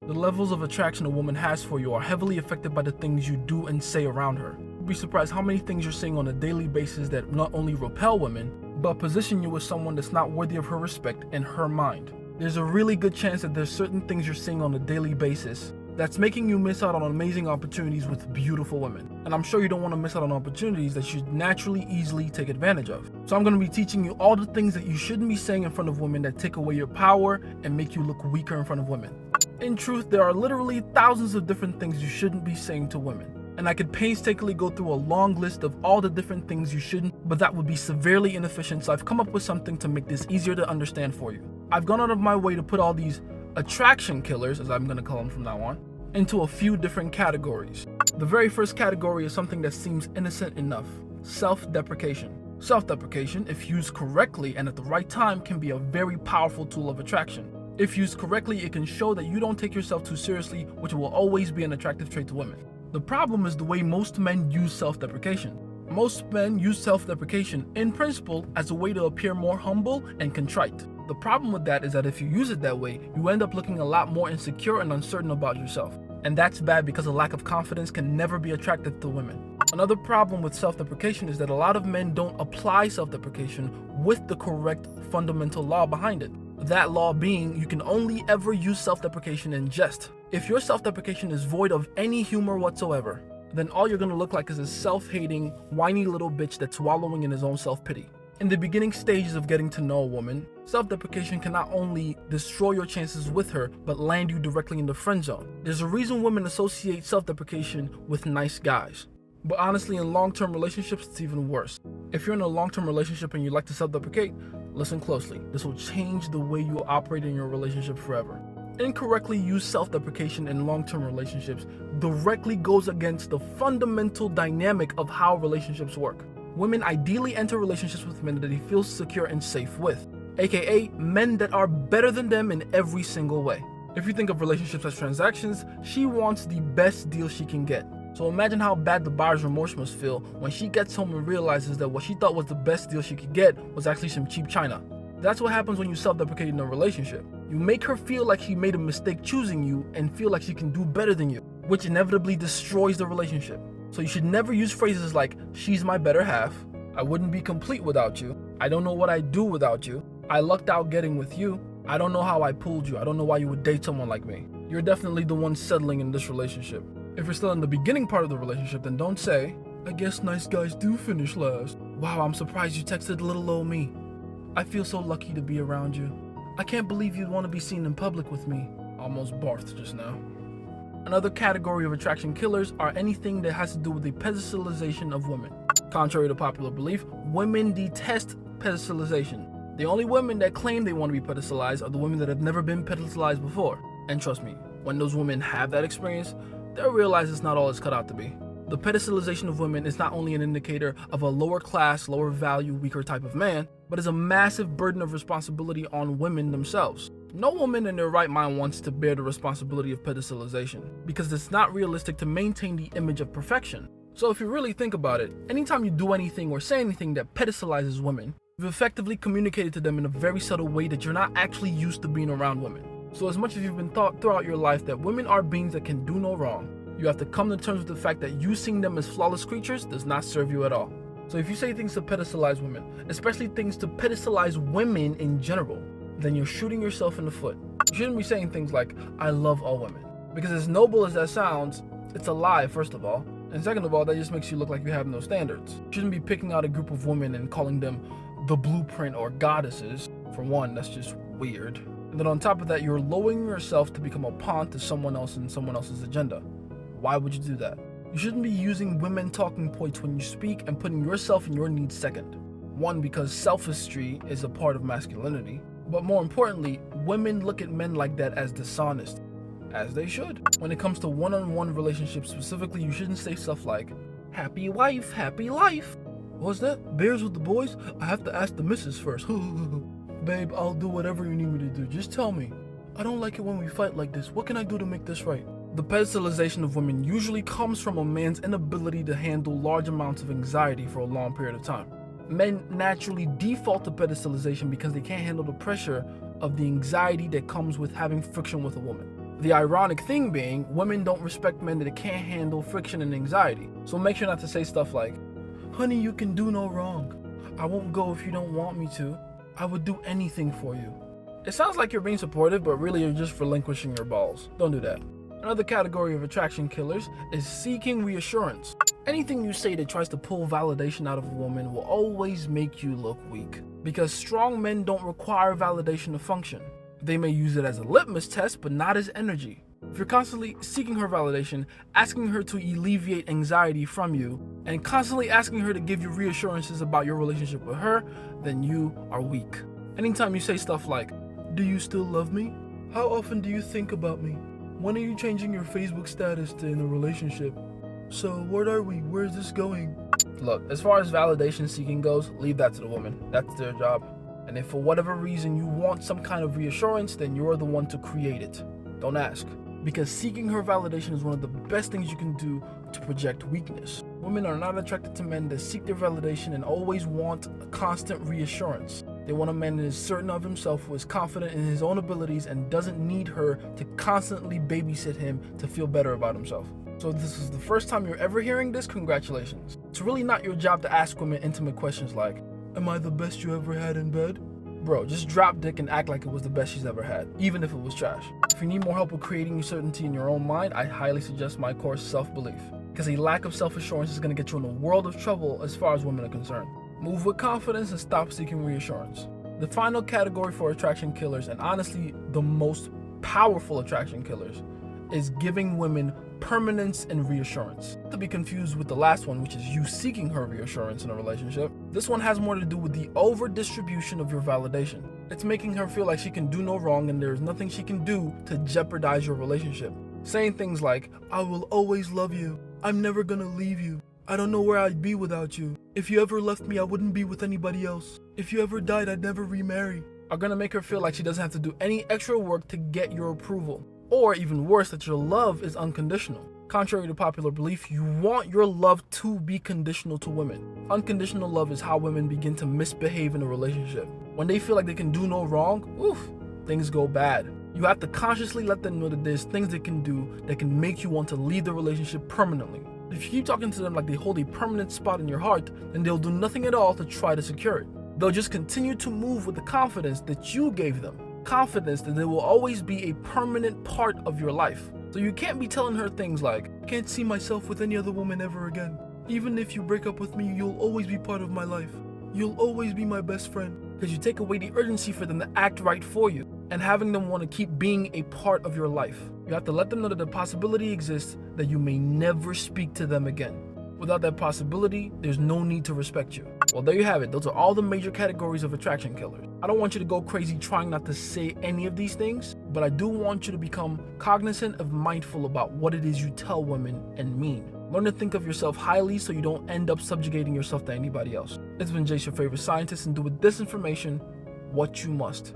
The levels of attraction a woman has for you are heavily affected by the things you do and say around her. You'd be surprised how many things you're saying on a daily basis that not only repel women, but position you as someone that's not worthy of her respect in her mind. There's a really good chance that there's certain things you're saying on a daily basis that's making you miss out on amazing opportunities with beautiful women. And I'm sure you don't want to miss out on opportunities that you naturally easily take advantage of. So I'm going to be teaching you all the things that you shouldn't be saying in front of women that take away your power and make you look weaker in front of women. In truth, there are literally thousands of different things you shouldn't be saying to women. And I could painstakingly go through a long list of all the different things you shouldn't, but that would be severely inefficient, so I've come up with something to make this easier to understand for you. I've gone out of my way to put all these attraction killers, as I'm going to call them from now on, into a few different categories. The very first category is something that seems innocent enough: self-deprecation. Self-deprecation, if used correctly and at the right time, can be a very powerful tool of attraction. If used correctly, it can show that you don't take yourself too seriously, which will always be an attractive trait to women. The problem is the way most men use self-deprecation. Most men use self-deprecation in principle as a way to appear more humble and contrite. The problem with that is that if you use it that way, you end up looking a lot more insecure and uncertain about yourself. And that's bad because a lack of confidence can never be attractive to women. Another problem with self-deprecation is that a lot of men don't apply self-deprecation with the correct fundamental law behind it. That law being, you can only ever use self-deprecation in jest. If your self-deprecation is void of any humor whatsoever, then all you're gonna look like is a self-hating, whiny little bitch that's wallowing in his own self-pity. In the beginning stages of getting to know a woman, self-deprecation can not only destroy your chances with her, but land you directly in the friend zone. There's a reason women associate self-deprecation with nice guys. But honestly, in long-term relationships, it's even worse. If you're in a long-term relationship and you like to self-deprecate, listen closely. This will change the way you operate in your relationship forever. Incorrectly used self-deprecation in long-term relationships directly goes against the fundamental dynamic of how relationships work. Women ideally enter relationships with men that they feel secure and safe with, aka men that are better than them in every single way. If you think of relationships as transactions, she wants the best deal she can get. So imagine how bad the buyer's remorse must feel when she gets home and realizes that what she thought was the best deal she could get was actually some cheap china. That's what happens when you self-deprecate in a relationship. You make her feel like she made a mistake choosing you and feel like she can do better than you, which inevitably destroys the relationship. So you should never use phrases like, "She's my better half," "I wouldn't be complete without you," "I don't know what I'd do without you," "I lucked out getting with you," "I don't know how I pulled you, I don't know why you would date someone like me." You're definitely the one settling in this relationship. If you're still in the beginning part of the relationship, then don't say, "I guess nice guys do finish last. Wow, I'm surprised you texted little old me. I feel so lucky to be around you. I can't believe you'd want to be seen in public with me." Almost barfed just now. Another category of attraction killers are anything that has to do with the pedestalization of women. Contrary to popular belief, women detest pedestalization. The only women that claim they want to be pedestalized are the women that have never been pedestalized before. And trust me, when those women have that experience, they'll realize it's not all it's cut out to be. The pedestalization of women is not only an indicator of a lower class, lower value, weaker type of man, but is a massive burden of responsibility on women themselves. No woman in their right mind wants to bear the responsibility of pedestalization, because it's not realistic to maintain the image of perfection. So if you really think about it, anytime you do anything or say anything that pedestalizes women, you've effectively communicated to them in a very subtle way that you're not actually used to being around women. So as much as you've been taught throughout your life that women are beings that can do no wrong, you have to come to terms with the fact that you seeing them as flawless creatures does not serve you at all. So if you say things to pedestalize women, especially things to pedestalize women in general, then you're shooting yourself in the foot. You shouldn't be saying things like, "I love all women," because as noble as that sounds, it's a lie, first of all. And second of all, that just makes you look like you have no standards. You shouldn't be picking out a group of women and calling them the blueprint or goddesses. For one, that's just weird. And then on top of that, you're lowering yourself to become a pawn to someone else and someone else's agenda. Why would you do that? You shouldn't be using women talking points when you speak and putting yourself and your needs second. One, because sophistry is a part of masculinity. But more importantly, women look at men like that as dishonest. As they should. When it comes to one-on-one relationships specifically, you shouldn't say stuff like, "Happy wife, happy life." What's that? Bears with the boys? I have to ask the missus first. Babe, I'll do whatever you need me to do. Just tell me. I don't like it when we fight like this. What can I do to make this right? The pedestalization of women usually comes from a man's inability to handle large amounts of anxiety for a long period of time. Men naturally default to pedestalization because they can't handle the pressure of the anxiety that comes with having friction with a woman. The ironic thing being, women don't respect men that can't handle friction and anxiety. So make sure not to say stuff like, honey, you can do no wrong. I won't go if you don't want me to. I would do anything for you. It sounds like you're being supportive, but really you're just relinquishing your balls. Don't do that. Another category of attraction killers is seeking reassurance. Anything you say that tries to pull validation out of a woman will always make you look weak, because strong men don't require validation to function. They may use it as a litmus test, but not as energy. If you're constantly seeking her validation, asking her to alleviate anxiety from you, and constantly asking her to give you reassurances about your relationship with her, then you are weak. Anytime you say stuff like, do you still love me? How often do you think about me? When are you changing your Facebook status to in a relationship? So what are we? Where's this going? Look, as far as validation seeking goes, leave that to the woman. That's their job. And if for whatever reason you want some kind of reassurance, then you're the one to create it. Don't ask. Because seeking her validation is one of the best things you can do to project weakness. Women are not attracted to men that seek their validation and always want a constant reassurance. They want a man that is certain of himself, who is confident in his own abilities and doesn't need her to constantly babysit him to feel better about himself. So if this is the first time you're ever hearing this, congratulations. It's really not your job to ask women intimate questions like, am I the best you ever had in bed? Bro, just drop dick and act like it was the best she's ever had, even if it was trash. If you need more help with creating certainty in your own mind, I highly suggest my course, Self-Belief. Because a lack of self-assurance is going to get you in a world of trouble as far as women are concerned. Move with confidence and stop seeking reassurance. The final category for attraction killers, and honestly the most powerful attraction killers, is giving women permanence and reassurance. Not to be confused with the last one, which is you seeking her reassurance in a relationship. This one has more to do with the over-distribution of your validation. It's making her feel like she can do no wrong and there's nothing she can do to jeopardize your relationship. Saying things like, I will always love you. I'm never gonna leave you. I don't know where I'd be without you. If you ever left me, I wouldn't be with anybody else. If you ever died, I'd never remarry. Are gonna make her feel like she doesn't have to do any extra work to get your approval. Or even worse, that your love is unconditional. Contrary to popular belief, you want your love to be conditional to women. Unconditional love is how women begin to misbehave in a relationship. When they feel like they can do no wrong, things go bad. You have to consciously let them know that there's things they can do that can make you want to leave the relationship permanently. If you keep talking to them like they hold a permanent spot in your heart, then they'll do nothing at all to try to secure it. They'll just continue to move with the confidence that you gave them. Confidence that they will always be a permanent part of your life. So you can't be telling her things like, I can't see myself with any other woman ever again. Even if you break up with me, you'll always be part of my life. You'll always be my best friend. Because you take away the urgency for them to act right for you and having them want to keep being a part of your life. You have to let them know that the possibility exists that you may never speak to them again. Without that possibility, there's no need to respect you. Well, there you have it. Those are all the major categories of attraction killers. I don't want you to go crazy trying not to say any of these things, but I do want you to become cognizant of mindful about what it is you tell women and mean. Learn to think of yourself highly so you don't end up subjugating yourself to anybody else. It's been Jace, your favorite scientist, and do with this information what you must.